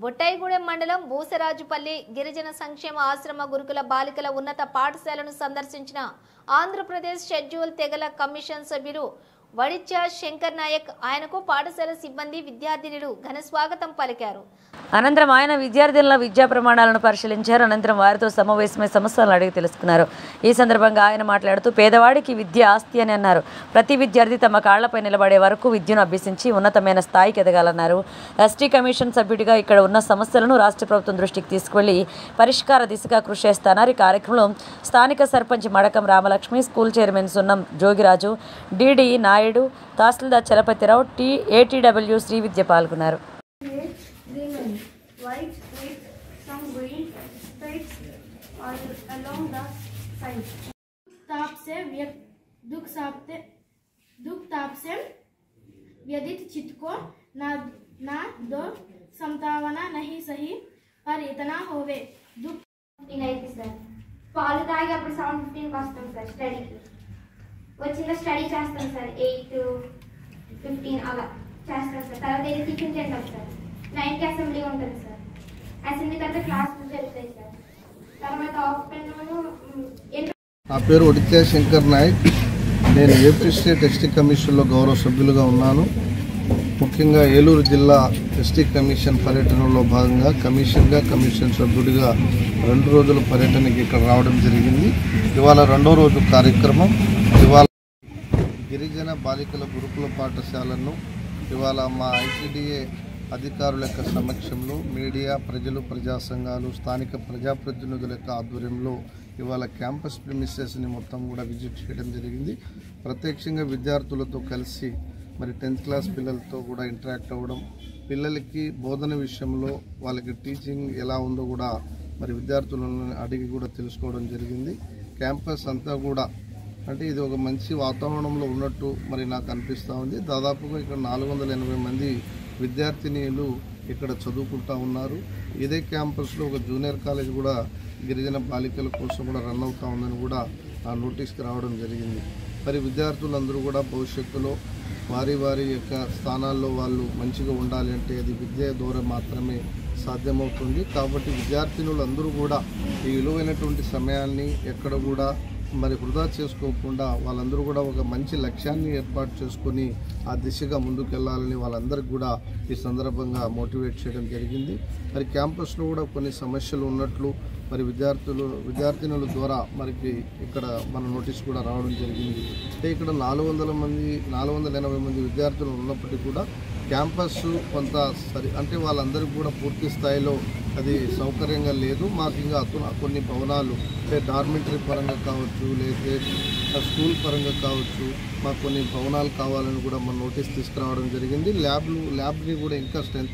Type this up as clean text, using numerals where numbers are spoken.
బొట్టాయిగూడెం మండలం బూసరాజుపల్లి గిరిజన సంక్షేమ ఆశ్రమ గురుకుల బాలికల ఉన్నత పాఠశాలను సందర్శించిన ఆంధ్రప్రదేశ్ షెడ్యూల్ తెగల కమిషన్ సభ్యులు వడిత్య శంకర్ నాయక్ ఆయనకు పాఠశాల సిబ్బంది విద్యార్థినులు ఘన స్వాగతం పలికారు. అనంతరం ఆయన విద్యార్థుల విద్యా ప్రమాణాలను పరిశీలించారు. అనంతరం వారితో సమావేశమై సమస్యలను అడిగి తెలుసుకున్నారు. ఈ సందర్భంగా ఆయన మాట్లాడుతూ పేదవాడికి విద్య ఆస్తి అని అన్నారు. ప్రతి విద్యార్థి తమ కాళ్లపై నిలబడే వరకు విద్యను అభ్యసించి ఉన్నతమైన స్థాయికి ఎదగాలన్నారు. ఎస్టీ కమిషన్ సభ్యుడిగా ఇక్కడ ఉన్న సమస్యలను రాష్ట్ర ప్రభుత్వం దృష్టికి తీసుకువెళ్లి పరిష్కార దిశగా కృషి చేస్తున్నారు. ఈ కార్యక్రమంలో స్థానిక సర్పంచ్ మడకం రామలక్ష్మి, స్కూల్ చైర్మన్ సున్నం జోగిరాజు, డిడి నాయుడు, తహసీల్దార్ చలపతిరావు, ఏటీడబ్ల్యూ శ్రీ విద్య పాల్గొన్నారు. White with some green stripes all along the sides. दुख ताप से व्यदित चित्त को ना दो संतावना नहीं सही पर इतना होवे दुख. పాలు తాగి అప్పుడు 7:15కి వస్తాం సార్ స్టడీకి. వచ్చిన స్టడీ చేస్తాం సార్ 8 to 15 అలా చేస్తాం సార్. తర్వాత ఏది టిఫిన్ తింటాం సార్. 9కి అసెంబ్లీ ఉంటుంది సార్. అసెంబ్లీ తర్వాత క్లాసులు జరుగుతాయి సార్. తర్వాత ఆఫ్టర్నూన్. నా పేరు వడిత్య శంకర్ నాయక్. నేను ఏపీ స్టేట్ ఎస్టీ కమిషన్లో గౌరవ సభ్యులుగా ఉన్నాను. ముఖ్యంగా ఏలూరు జిల్లా ఎస్టీ కమిషన్ పర్యటనలో భాగంగా కమిషన్ సభ్యుడిగా 2 రోజుల పర్యటనకి ఇక్కడ రావడం జరిగింది. ఇవాళ 2వ రోజు కార్యక్రమం. ఇవాళ గిరిజన బాలికల గురుకుల పాఠశాలను ఇవాళ మా ఐటీడీఏ అధికారుల యొక్క సమక్షంలో మీడియా, ప్రజలు, ప్రజా సంఘాలు, స్థానిక ప్రజాప్రతినిధుల యొక్క ఆధ్వర్యంలో ఇవాళ క్యాంపస్ ప్రిమిసెస్ని మొత్తం కూడా విజిట్ చేయడం జరిగింది. ప్రత్యక్షంగా విద్యార్థులతో కలిసి మరి 10th క్లాస్ పిల్లలతో కూడా ఇంటరాక్ట్ అవ్వడం, పిల్లలకి బోధన విషయంలో వాళ్ళకి టీచింగ్ ఎలా ఉందో కూడా మరి విద్యార్థులను అడిగి కూడా తెలుసుకోవడం జరిగింది. క్యాంపస్ అంతా కూడా అంటే ఇది ఒక మంచి వాతావరణంలో ఉన్నట్టు మరి నాకు అనిపిస్తూ ఉంది. దాదాపుగా ఇక్కడ 480 మంది విద్యార్థినీలు ఇక్కడ చదువుకుంటూ ఉన్నారు. ఇదే క్యాంపస్లో ఒక జూనియర్ కాలేజ్ కూడా గిరిజన బాలికల కోసం కూడా రన్ అవుతూ ఉందని కూడా ఆ నోటీస్కి రావడం జరిగింది. మరి విద్యార్థులందరూ కూడా భవిష్యత్తులో వారి యొక్క స్థానాల్లో వాళ్ళు మంచిగా ఉండాలి అంటే అది విద్య ద్వారా మాత్రమే సాధ్యమవుతుంది. కాబట్టి విద్యార్థినులందరూ కూడా ఈ విలువైనటువంటి సమయాన్ని ఎక్కడ కూడా మరి వృధా చేసుకోకుండా వాళ్ళందరూ కూడా ఒక మంచి లక్ష్యాన్ని ఏర్పాటు చేసుకొని ఆ దిశగా ముందుకెళ్లాలని వాళ్ళందరికీ కూడా ఈ సందర్భంగా మోటివేట్ చేయడం జరిగింది. మరి క్యాంపస్లో కూడా కొన్ని సమస్యలు ఉన్నట్లు మరి విద్యార్థినుల ద్వారా మనకి ఇక్కడ మన నోటీస్ కూడా రావడం జరిగింది. అంటే ఇక్కడ 480 మంది విద్యార్థులు ఉన్నప్పటికీ కూడా క్యాంపస్ కొంత అంటే వాళ్ళందరికీ కూడా పూర్తి స్థాయిలో అది సౌకర్యంగా లేదు. మాకు ఇంకా కొన్ని భవనాలు అంటే డార్మిటరీ పరంగా కావచ్చు, లేదా స్కూల్ పరంగా కావచ్చు, మాకు కొన్ని భవనాలు కావాలని కూడా మన నోటీస్ తీసుకురావడం జరిగింది. ల్యాబ్ని కూడా ఇంకా స్ట్రెంత్